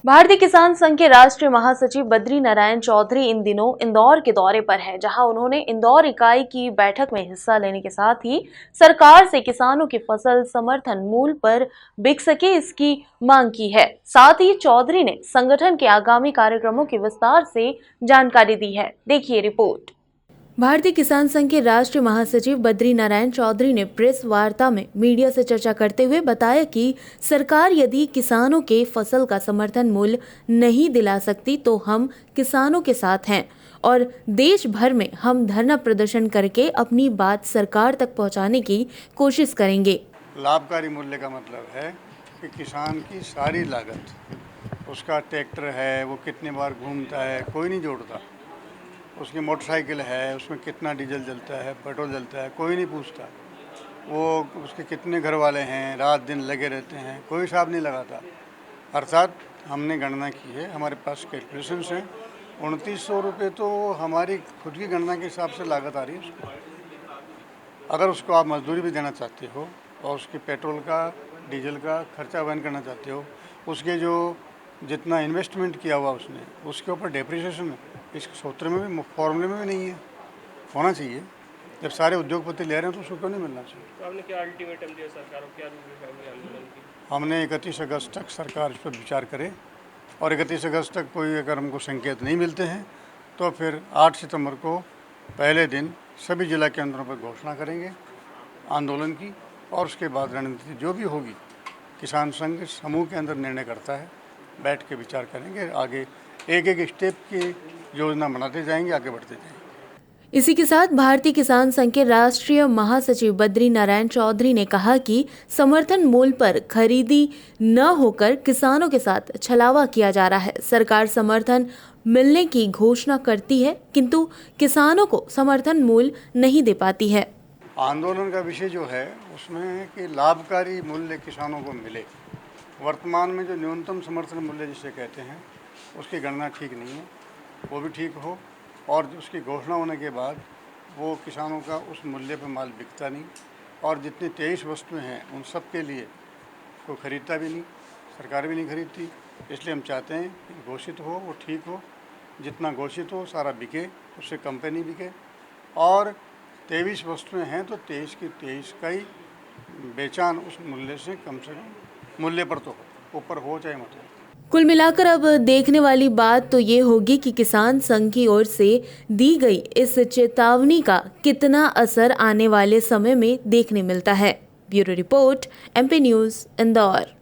भारतीय किसान संघ के राष्ट्रीय महासचिव बद्री नारायण चौधरी इन दिनों इंदौर के दौरे पर हैं, जहां उन्होंने इंदौर इकाई की बैठक में हिस्सा लेने के साथ ही सरकार से किसानों की फसल समर्थन मूल्य पर बिक सके इसकी मांग की है। साथ ही चौधरी ने संगठन के आगामी कार्यक्रमों की विस्तार से जानकारी दी है। देखिए रिपोर्ट। भारतीय किसान संघ के राष्ट्रीय महासचिव बद्री नारायण चौधरी ने प्रेस वार्ता में मीडिया से चर्चा करते हुए बताया कि सरकार यदि किसानों के फसल का समर्थन मूल्य नहीं दिला सकती तो हम किसानों के साथ हैं और देश भर में हम धरना प्रदर्शन करके अपनी बात सरकार तक पहुंचाने की कोशिश करेंगे। लाभकारी मूल्य का मतलब है कि किसान की सारी लागत, उसका ट्रैक्टर है वो कितनी बार घूमता है कोई नहीं जोड़ता, उसकी मोटरसाइकिल है उसमें कितना डीजल जलता है पेट्रोल जलता है कोई नहीं पूछता, वो उसके कितने घर वाले हैं रात दिन लगे रहते हैं कोई हिसाब नहीं लगाता। अर्थात हमने गणना की है, हमारे पास कैलकुलेशंस हैं, 2900 रुपये तो हमारी खुद की गणना के हिसाब से लागत आ रही है उसको। अगर उसको आप मजदूरी भी देना चाहते हो और उसके पेट्रोल का डीजल का खर्चा वहन करना चाहते हो, उसके जो जितना इन्वेस्टमेंट किया हुआ उसने उसके ऊपर डेप्रिसिएशन है, इस सूत्र में भी फॉर्मूले में भी नहीं है, होना चाहिए। जब सारे उद्योगपति ले रहे हैं तो उसको क्यों नहीं मिलना चाहिए। तो आपने क्या अल्टीमेटम दिया सरकार को, क्या आंदोलन की? हमने 31 अगस्त तक सरकार इस पर विचार करे और 31 अगस्त तक कोई अगर हमको संकेत नहीं मिलते हैं तो फिर 8 सितंबर को पहले दिन सभी जिला केंद्रों पर घोषणा करेंगे आंदोलन की और उसके बाद रणनीति जो भी होगी किसान संघ समूह के अंदर निर्णय करता है, बैठ के विचार करेंगे, आगे एक एक स्टेप की योजना बनाते जाएंगे, आगे बढ़ते जाएंगे। इसी के साथ भारतीय किसान संघ के राष्ट्रीय महासचिव बद्री नारायण चौधरी ने कहा कि समर्थन मूल्य पर खरीदी न होकर किसानों के साथ छलावा किया जा रहा है। सरकार समर्थन मिलने की घोषणा करती है किंतु किसानों को समर्थन मूल्य नहीं दे पाती है। आंदोलन का विषय जो है उसमें है कि लाभकारी मूल्य किसानों को मिले। वर्तमान में जो न्यूनतम समर्थन मूल्य जिसे कहते हैं उसकी गणना ठीक नहीं है, वो भी ठीक हो और उसकी घोषणा होने के बाद वो किसानों का उस मूल्य पर माल बिकता नहीं और जितनी 23 वस्तुएं हैं उन सब के लिए कोई ख़रीदता भी नहीं, सरकार भी नहीं खरीदती। इसलिए हम चाहते हैं कि घोषित हो वो ठीक हो, जितना घोषित हो सारा बिके, उससे कम पे नहीं बिके और 23 वस्तुएं हैं तो 23 की 23 का ही बेचान उस मूल्य से कम मूल्य पर तो हो, ऊपर हो चाहे मत हो। कुल मिलाकर अब देखने वाली बात तो ये होगी कि किसान संघ की ओर से दी गई इस चेतावनी का कितना असर आने वाले समय में देखने मिलता है। Bureau report, MP news, Indore.